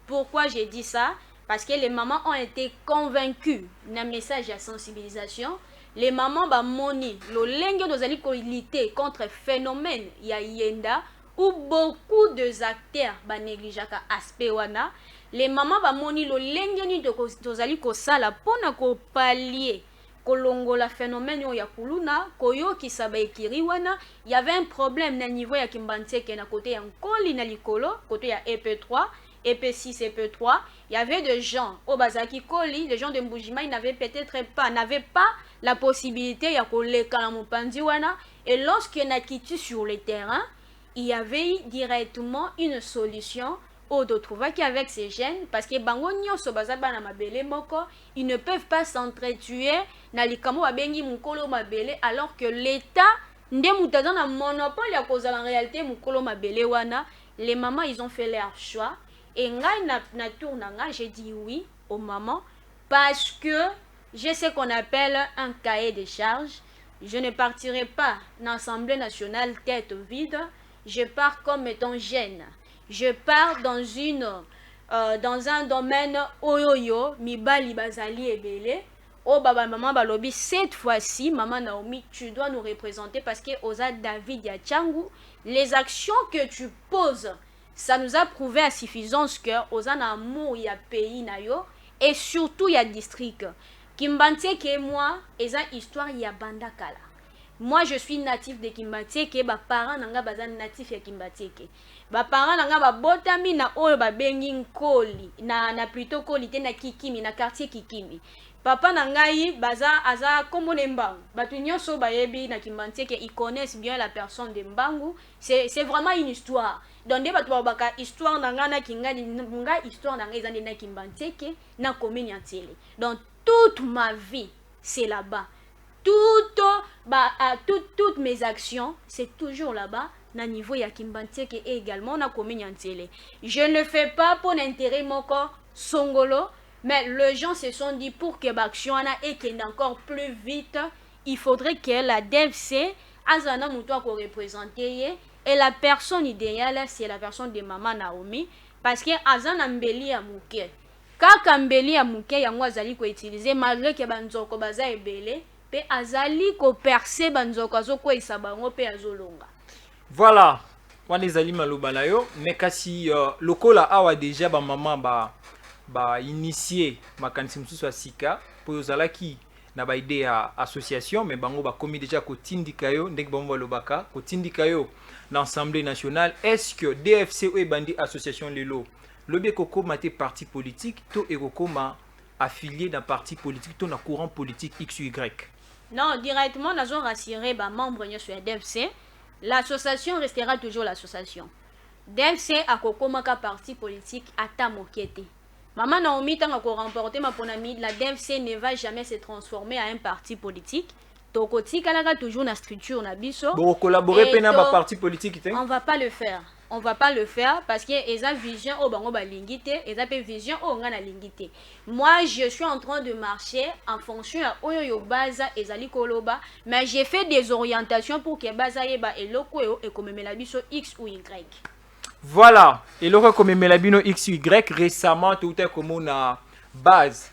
Pourquoi j'ai dit ça? Parce que les mamans ont été convaincues d'un message de sensibilisation. Les mamans ba moni lo lenge dozali ko lutter contre phénomène ya yenda où beaucoup de acteurs ba négligeaka aspect wana. Les mamans ba moni lo lengeni de tozali ko sala pona ko pallier kolongola phénomène ya kuluna koyo ki saba ekiri wana. Il y avait un problème na niveau ya Kimbanteke na côté ya Nkoli na likolo, côté ya EP3, EP6, EP3. Il y avait des gens au Bazaki Koli, des gens de Mbujima, ils n'avaient pas la possibilité ya koleka na mopandi wana. Et lorsqu'il y a quitté sur le terrain, il y avait directement une solution au de trouver qu'avec ces jeunes, parce que bango nyonso bazaba na mabele moko, ils ne peuvent pas s'entretuer na likamo babengi mukolo mabele, alors que l'État nde mutaza na monopole ya kozala en réalité mukolo mabele wana. Les mamans ils ont fait leur choix et ngai na tour na nga j'ai dit oui aux mamans parce que j'ai ce qu'on appelle un cahier de charges. Je ne partirai pas dans l'Assemblée nationale tête vide. Je pars comme étant jeune. Je pars dans un domaine oyoyo, mibali bazali ebele. Oh baba maman balobi, cette fois-ci, maman Naomi, tu dois nous représenter parce que Oza David Yachangu, les actions que tu poses, ça nous a prouvé à suffisance que Oza na amour y a pays na yo et surtout y a district. Kimbanteke et moi, eza histoire y a bandakala. Moi, je suis natif de Kimbanteke, ba parents nanga bazan natif ya Kimbanteke. Ba parents nanga ba botami na oyo ba bengi Nkoli, na plutôt Koli te na Kikimi, na quartier Kikimi. Papa nangai baza aza komone mbangu. Batu nyonso bayebi na Kimbanteke, ils connaissent bien la personne de Mbangu. C'est vraiment une histoire. Donc de batu baka histoire nanga na kingadi nga histoire nanga ezande na Kimbanteke na commune ya Ntele. Donc toute ma vie, c'est là-bas. Toutes mes actions, c'est toujours là-bas, na niveau ya Kimbanteke et également na commune ya Ntele. Je ne le fais pas pour l'intérêt mon corps songolo, Mais les gens se sont dit pour que l'action et qu'il encore plus vite, il faudrait que la DFC azana muto ko représenter et la personne idéale c'est la personne de maman Naomi parce que azana mbeli ya muke. Kaka mbeli ya muke yango azali ko utiliser malgré que banzoko baza ebele pe azali ko percer banzoko azoko isa bango pe azolonga. Voilà. Wana ezali maloba na yo mais kasi lokola awa déjà ba maman ba initier makanisi mususu ya sika po ozalaki na ba idée ya association mais bango ba komi déjà kotindika yo ndenge bango balobaka kotindika yo na l'Assemblée nationale. Est-ce que DFC ou bandi association lelo lobi kokoma te parti politique to ekokoma affilié d'un parti politique to na courant politique XY? Non, directement nous avons rassuré ba membre sur DFC. L'association restera toujours l'association. DFC a kokomaka parti politique ata mokete. Maman Naomi tanga ko remporter ma ponami, la DFC ne va jamais se transformer en un parti politique. Tokoti kalaka toujours na structure na biso. Bon collaborer pena ba parti politique te. On va pas le faire. On va pas le faire parce que eza vision au bango ba lingité, eza pe vision au ngana lingité. Moi, je suis en train de marcher en fonction à oyo yo baza ezali koloba, mais j'ai fait des orientations pour que baza yeba eloko yo e komemela biso X ou Y. Voilà, et le komemela bino XY récemment tout est comme on base.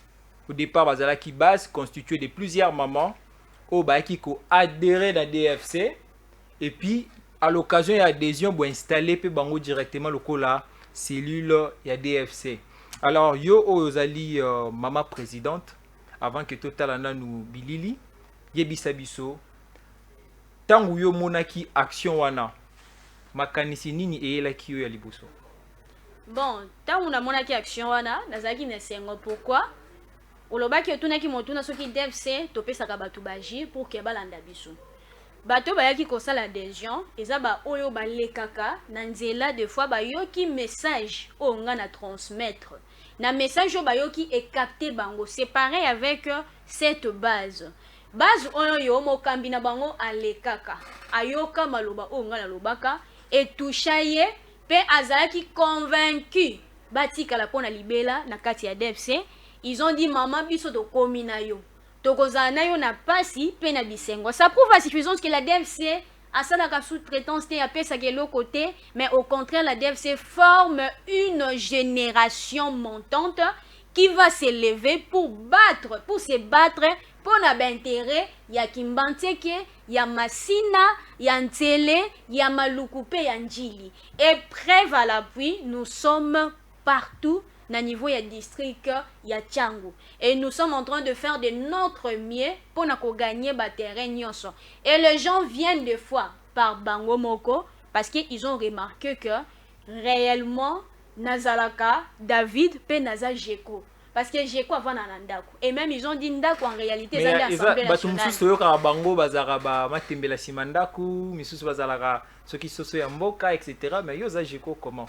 Au départ bazala qui base constituée de plusieurs mamans au ba qui ko adhérer à DFC et puis à l'occasion il y a adhésion pour installer pe bango directement le cola cellule il y a DFC. Alors yo ozali maman présidente avant que total ana nous bilili yebisa biso tangu yo monaki action wana makanisi nini eyelaki yo ya liboso? Bon, tangu na monaki action wana nazaki na sengo pourquoi olobaki otunaki motuna soki DFC topesaka batu baji pour ke balanda biso. Bato bayaki kosala adhésion eza ba oyo balekaka na nzela des fois bayoki message o nga na transmettre na message o bayoki e capter bango. C'est pareil avec cette base oyo yo mokambi na bango alekaka ayoka maloba o nga na lobaka et touchaye pe azalaki convaincu batika la pona libela na kati ya DFC. Ils ont dit maman biso to komina yo tokozana yo na pasi pe na bisengo. Ça prouve à suffisance que la DFC a ça la sous-traitance te apé ça quel côté, mais au contraire la DFC forme une génération montante qui va s'élever pour se battre pour l'intérêt ya Kimbanteke, ya Masina, ya Ntele, ya Malukupe, ya Njili. Et preuve à l'appui, nous sommes partout na niveau ya district ya Tchangu et nous sommes en train de faire de notre mieux pour na ko gagner ba terrain nyonso. Et les gens viennent des fois par bango moko parce que ils ont remarqué que réellement Nazalaka David pe Naza Jeko parce que Jeko avant nandaku et même ils ont dit ndako en réalité ça l'Assemblée nationale. Batu mususu yo ka bango bazara ba matembela simandaku misusu bazalaka soki soso ya mboka etc. mais yo za Jeko comment?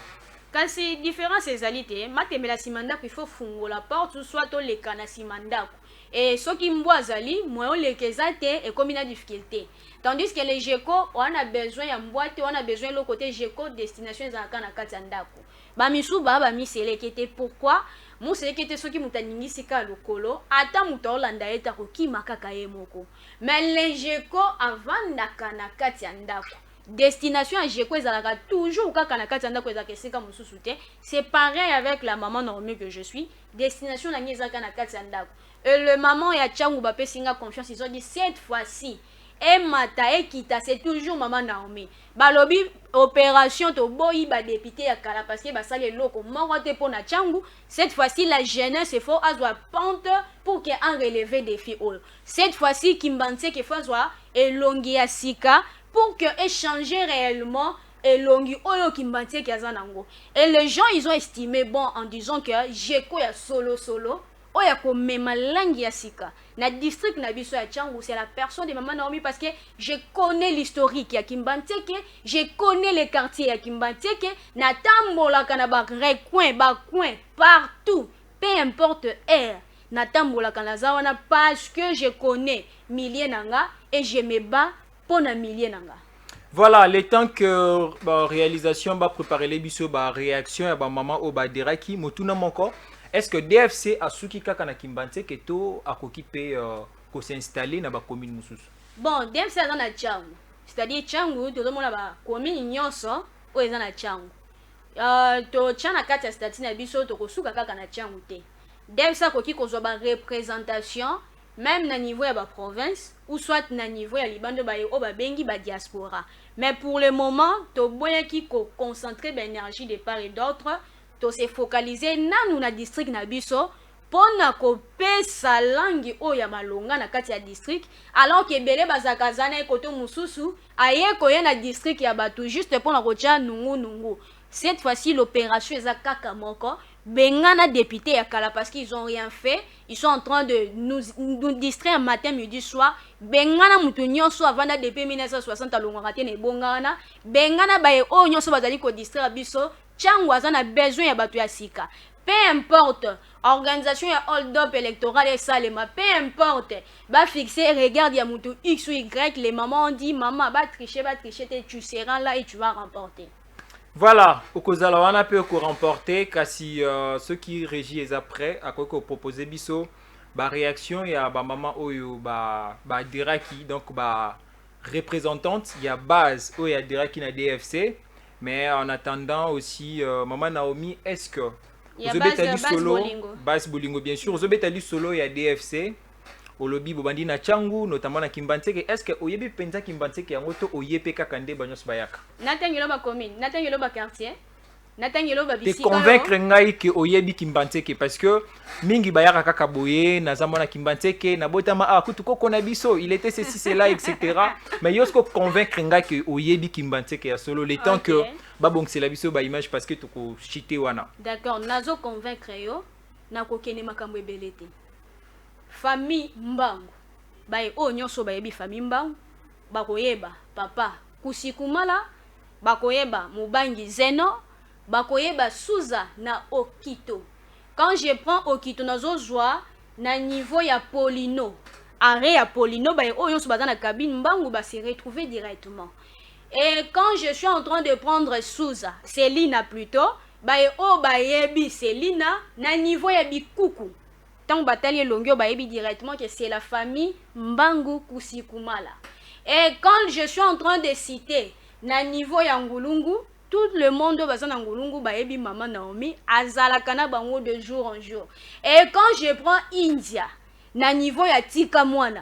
Quand c'est différent ces alités, matemela simandako il faut fungo la porte soit to le kana simandako. Et ce qui mbo azali, moi on le kezate et comme une difficulté. Tandis que les GECO on a besoin ya mboite, on a besoin le côté GECO destination za kana katandako. Ba misu ba miselekete pourquoi? Mo selekete soki mutaningi sika lokolo, ata mutolanda eta ko kimakaka yemoko. Mais les GECO avant nakana katandako. Destination à Jeko ezalaka toujours kaka na kati ndako ezaka esika mususu te. C'est pareil avec la maman Naomi que je suis. Destination na ngezaka na kati ndako. Et le maman ya Tchangu ba pesinga confiance, ils ont dit cette fois-ci et mata et kita c'est toujours maman Naomi. Balobi opération to boyi ba député ya kala parce que ba sale loko moko te pona Tchangu. Cette fois-ci la jeunesse il faut azwa pente pour que en relever défi ol. Cette fois-ci Kimbanse ke faut azwa elongi ya sika pour que échanger réellement et longi oyo kimbantie kiazanango. Et les gens ils ont estimé bon en disant que Jeko ya solo oya ko mema langi ya sika na district na biso ya Tchangu c'est la personne de maman Naomi parce que je connais l'historique ya Kimbanteke, je connais les quartiers ya Kimbanteke na tambola kana ba recoin ba coin partout peu importe air na tambola kana zawana parce que je connais milliers nanga et je me bats pour na milliers nanga. Voilà, le temps que réalisation va préparer les biso ba réaction ya ba maman au ba deraki motuna moko. est-ce que DFC a suki kaka na Kimbantseke to akokipe ko s'installer na ba commune mususu? Bon, DFC a na Tchangu. C'est-à-dire Tchangu, tout le monde a ba commune nyonso o eza na Tchangu. To tchana kati ya stati na biso to kosuka kaka na Tchangu te. DFC akoki kozwa ba représentation même na niveau ya ba province ou soit na niveau ya libando ba o ba bengi ba diaspora. Mais pour le moment, to boya ki ko concentrer ba énergie de part et d'autre, to se focaliser nanu na district na biso pona ko pesa langi o ya malonga na kati ya district alors que belé bazakazana ekoto mususu aye ko ye na district ya batu juste pona ko tia nungu. Cette fois-ci l'opération est à kaka moko. Bengana député ya kala parce qu'ils ont rien fait, ils sont en train de nous distraire matin midi soir. Bengana mutu nyonso avanda depuis 1960 alongwa te ne bongana. Bengana baye o nyonso bazali ko distraire biso. Tchangu azana besoin ya batu ya sika. Peu importe organisation ya hold up électoral et salema, peu importe ba fixer regarde ya mutu X ou Y, les mamans ont dit maman ba tricher tu seras là et tu vas remporter. Voilà, okozala wana pe ko remporter kasi ceux qui régissent après à quoi ko proposer biso ba réaction ya ba maman oyo ba diraki donc ba représentante ya base oyo ya diraki na DFC, mais en attendant aussi maman Naomi, est-ce que base bolingo bien sûr ozobetali solo ya DFC olobi bobandi na Tchangu notamment na Kimbantseke, est-ce que oyebi penza Kimbantseke yango to oyepe kaka nde banyos bayaka natangelo ba commune natangelo ba quartier natangelo ba bisika te convaincre ngai que oyebi Kimbantseke parce que mingi bayaka kaka boye nazamona Kimbantseke na botama kutu koko na biso il était ceci cela etc. mais yosko convaincre ngai que oyebi Kimbantseke ya solo le temps que babongse la biso ba image parce que to ko chité wana. D'accord, nazo convaincre yo na kokene makambo ebele te. Famille mbangu baye o nyonso bayebi famille mbangu bakoyeba papa Kusikumala, bakoyeba Mubangi Zeno, bakoyeba Souza na Okito. Quand je prends Okito nazo joie na niveau ya Polino, arrêt ya Polino baye o nyonso bazana cabine mbangu ba se retrouver directement. Et quand je suis en train de prendre Souza, Célina plutôt, baye o bayebi Célina na niveau ya Bikuku. Tant bataille longyo bayebi directement que c'est la famille Mbangu Kusikumala. Et quand je suis en train de citer na niveau ya Ngulungu, tout le monde bazana Ngulungu bayebi maman Naomi azalakana bango de jour en jour. Et quand je prends India na niveau ya Tika Mwana,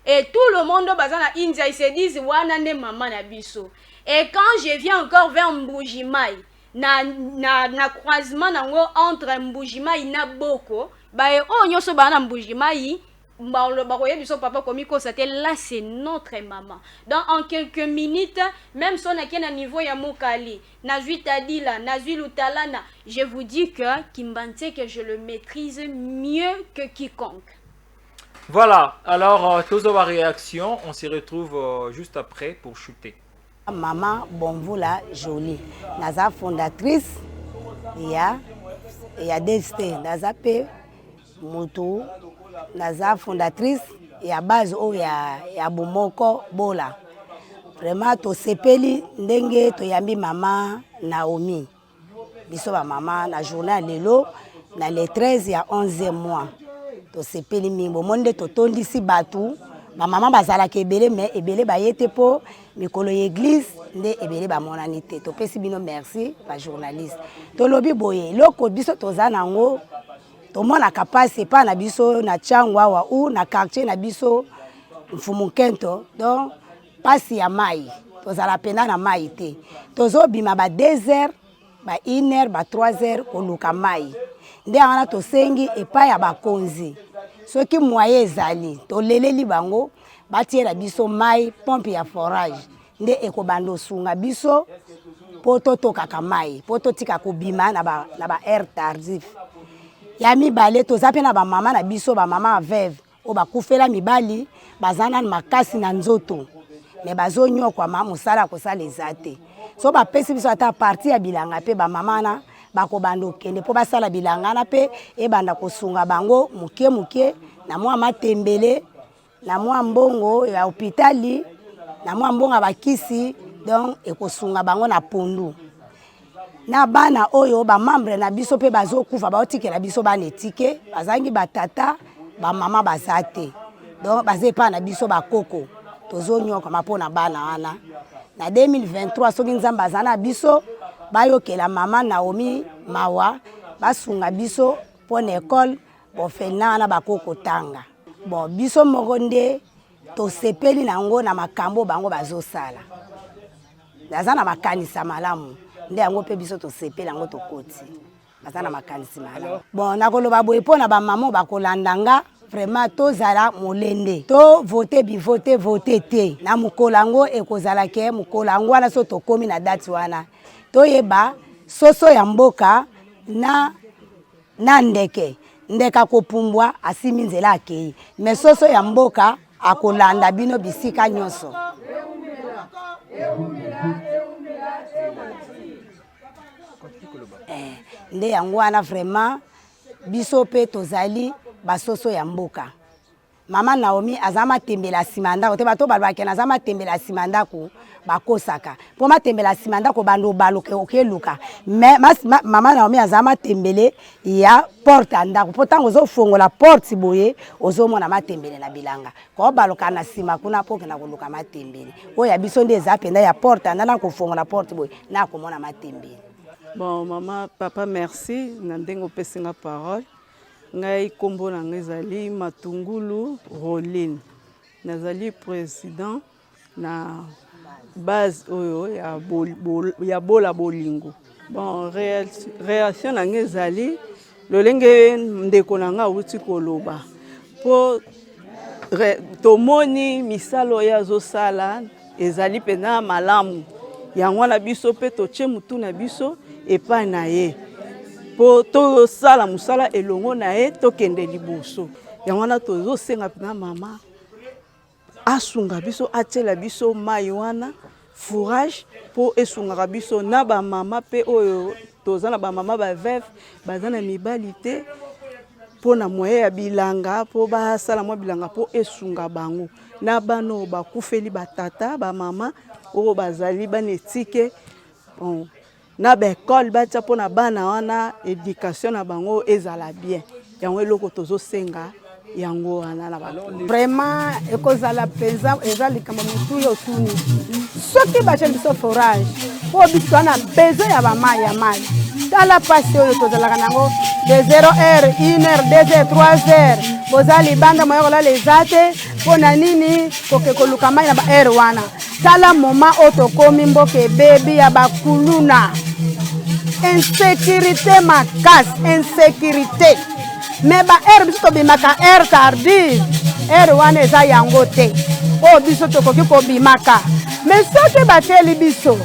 et tout le monde bazana India ils se disent wana ne maman na biso. Et quand je viens encore vers Mbujimai na croisement nango entre Mbujimai na Boko, bae o nyoso bana Mbujimai bakoye biso papa komiko c'était là c'est notre maman. Donc en quelques minutes même si on a qu'un niveau ya Mokali nazui Tadila nazui Lutalana, je vous dis que Kimbantseke je le maîtrise mieux que quiconque. Voilà, alors Tozowa réaction, on se retrouve juste après pour shooter. Maman Bonvoula Jolie, naza fondatrice ya DST, naza pe Mutu, naza fondatrice ya base o ya Bomoko Bola. Vraiment to sepeli ndenge to yambi maman Naomi. Biso ba maman na journal lelo na le 13 ya 11e mois. To sepeli mimbo monde to tondisi batu ba maman bazala ke ebele mais ebele ba yete po mikolo église nde ebele ba monanité to pesi bino merci ba journaliste to lobi boye loko biso to za nango to mona kapasi pa na biso na Tchangwa wa ou na quartier na biso Mfumukento donc pasi ya mai to za la pena na mai te to zo bima ba 2h ba 1h ba 3h ko luka mai nde ana to sengi epa ya bakonzi soki moye ezali to leleli bango batiela biso mai pompe ya forage nde ekobando sunga biso poto tokaka mai poto tika kobima na ba air tardif ya mibale to zape na ba mama na biso ba mama veuve o ba kufela mibali bazana makasi na nzoto me bazonyo kwa mama musala ko sala ezate so ba pesi biso ata parti ya bilanga pe ba mama na bakobando kende po basala bilanga na pe e banda kosunga bango muke na mwa matembele na mwa mbongo ya hôpitali na mwa mbongo bakisi donc ekosunga bango na pondu na bana oyo ba membre na biso pe bazokufa baotikela biso bana etike bazangi batata ba mama bazate donc bazepa na biso bakoko tozonyoka mapona bana wana na 2023 soki nzambe azana biso bayokela mama Naomi mawa basunga biso pona école bofena wana bakoko tanga bon biso moko nde tosepeli nango na makambo bango bazosala baza na makanisa malamu nde yango pe biso tosepeli yango tokoti baza na makanisi malamu bon nakoloba boye mpo na bamama bakolandanga vraiment tozala molende to vote bivote vote te na mokolo yango ekozala ke mokolo yango wana so tokomi na date wana toyeba soso ya mboka na ndeke ndeka kopumbwa asimi nzela akei mais soso ya mboka akolanda bino bisika nyonso nde yango wana vraiment biso pe tozali basoso ya mboka mama Naomi azama tembela simandako te bato balbake na azama tembela simandako bakosaka po matembela simandako bando baluke okeluka mais mama Naomi azama tembele ya porte andako po tango zo fongola porte boye ozomona matembele na bilanga ko baluka na sima kuna poke na koluka matembele oya biso nde ezapenda ya porte andana ko fongola porte boye na komona matembele. Bon maman papa merci na ndengo pesinga parole ngai kombo na ngezali Matungulu Roline nazali président na base oyo ya bola bolingo. Bon réaction na ngezali lolenge ndeko na nga uti koloba po tomoni misalo ya zo sala ezali pena malamu yango na biso pe toche mutu na biso epa na ye po to sala musala elongo na ye tokende liboso yango na tozo senga pena mama asunga biso atela biso mai wana fourrage po esunga biso na ba mama pe oyo tozana ba mama ba veuve bazana mibali te po na moye ya bilanga po ba sala mo bilanga po esunga bango na bano bakufeli batata ba mama oyo bazali banetike bon na ba école batia po na bana wana éducation na bango ezala bien yango eloko tozo senga yango wana na ba vraiment ekozala penza ezali kama mutu yo tuni soki ba biso forage po biso na besoin ya ba mai ya mai tala pasi oyo tozalaka nango de 0h 1h 2h 3h bozali banda moyo la lezate po na nini koke koluka mai na ba r wana tala moma otokomi mboke bebi ya bakuluna insécurité makasi insécurité mais ba r biso tobimaka r tardive r wana eza yango te o biso tokoki kobimaka mais soki bateli biso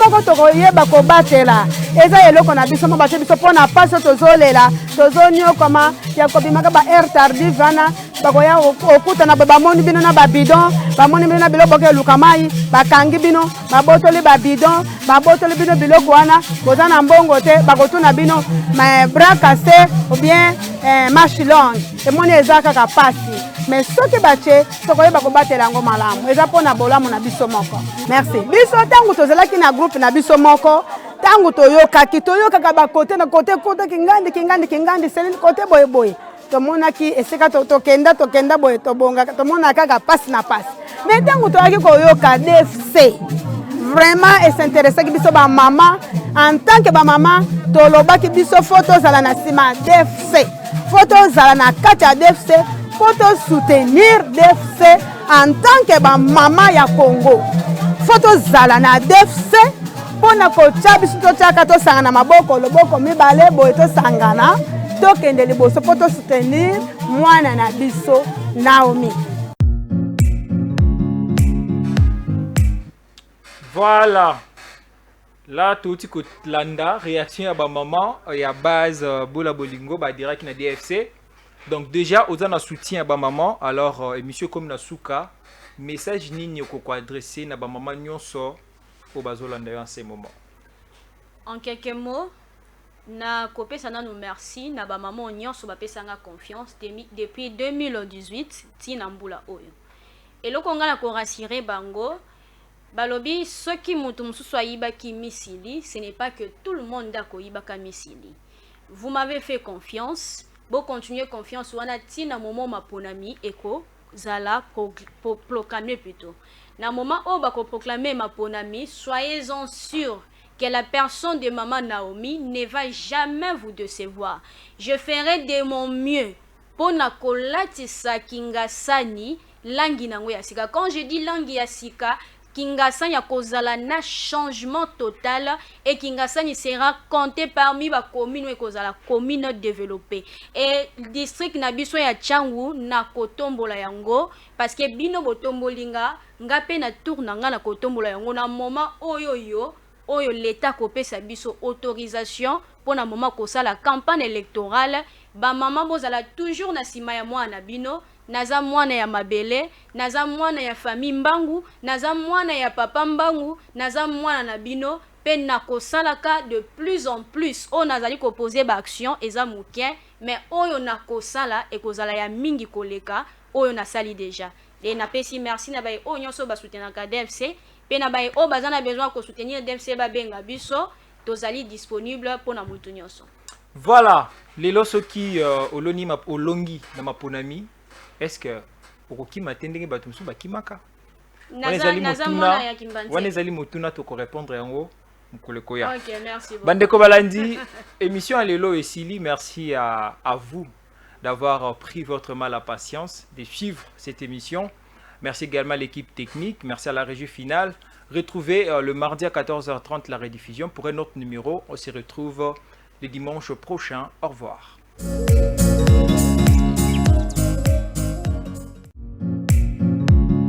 moko tokoyeba kobatela eza eloko na biso mo bateli biso mpo na pasi tozolela tozonyokoma ya kobimaka ba r tardive wana bakoya okutana bamoni bino na babidon bamoni bino na biloko eluka mai bakangi bino babotoli babidon babotoli bino biloko wana koza na mbongo te bakotuna bino bras cassé ou bien marche longue emoni eza kaka pasi mais soki bache tokoyeba kobatela yango malamu eza mpo na bolamu na biso moko merci biso ntango tozalaki na groupe na biso moko ntango toyokaka bakote na kote kingandi seli kote boyeboye tomonaki esika tokenda boye tobongaka tomona kaka pasi na pasi mais ntango toyaki koyoka DFC vraiment esinteresaki biso bamama en tant que bamama tolobaki biso fo tozala na nsima DFC fo tozala na kati ya DFC fo tosoutenir DFC en tant que bamama ya Congo fo tozala na DFC mpona kotia biso totiaka tosanga na maboko loboko mibale boye tosangana tokende liboso po tosoutenir mwana na biso Naomi. Voilà. Là, tout ce landa réaction à ma maman et à base bola bolingo bah direct na DFC. Donc déjà aux gens soutien à ma maman alors monsieur comme na souka message nini ko adresser na ba maman nyonso au bazolanda en ces moments. En quelques mots na kopesa na nous merci na ba maman nyonso ba pesanga confiance depuis 2018 tina mbula oyo. Et loko nga na ko rassurer bango Balobi, ce qui m'a qui misili, ce n'est pas que tout le monde a koyibaka misili. Vous m'avez fait confiance, bon continuer confiance, on a ti na moment ma ponami eko zala proclamer plutôt. Na moment où bako proclamer ma ponami, soyez-en sûrs que la personne de maman Naomi ne va jamais vous décevoir. Je ferai de mon mieux pour na kolatisa kingasani langi nango ya sika. Quand je dis langi ya sika, Kingasani a kozala na changement total et Kingasani sera compté parmi la commune kozala commune développée. Et district na biso ya Tchangu na kotombola yango parce que bino botombolinga ngape na tourna nga na kotombola yango na moment oyo l'état kopesa biso autorisation pour na moment kosala campagne électorale ba maman bozala toujours na sima ya mwana bino. Naza mwana ya mabele, naza mwana ya famille mbangu, naza mwana ya papa mbangu, naza mwana na bino, pe na kosalaka de plus en plus. O nazali ko poser ba action eza muke, mais oyo na kosala e kozala ya mingi koleka, oyo na sali déjà. Et na pesi merci na baye o nyonso ba soutenaka DFC, pe na baye o bazana besoin ko soutenir DFC ba benga biso, tozali disponible pour na mutu nyonso. Voilà, les losoki olongi na maponami. Est-ce que okoki matendenge batumsu bakimaka? Wanezali motuna to ko répondre yango mkoleko ya. OK, merci beaucoup. Bandeko balandi, émission Lelo et Sili, merci à vous d'avoir pris votre mal à patience de suivre cette émission. Merci également à l'équipe technique, merci à la régie finale. Retrouvez le mardi à 14h30 la rediffusion pour un autre numéro. On se retrouve le dimanche prochain. Au revoir.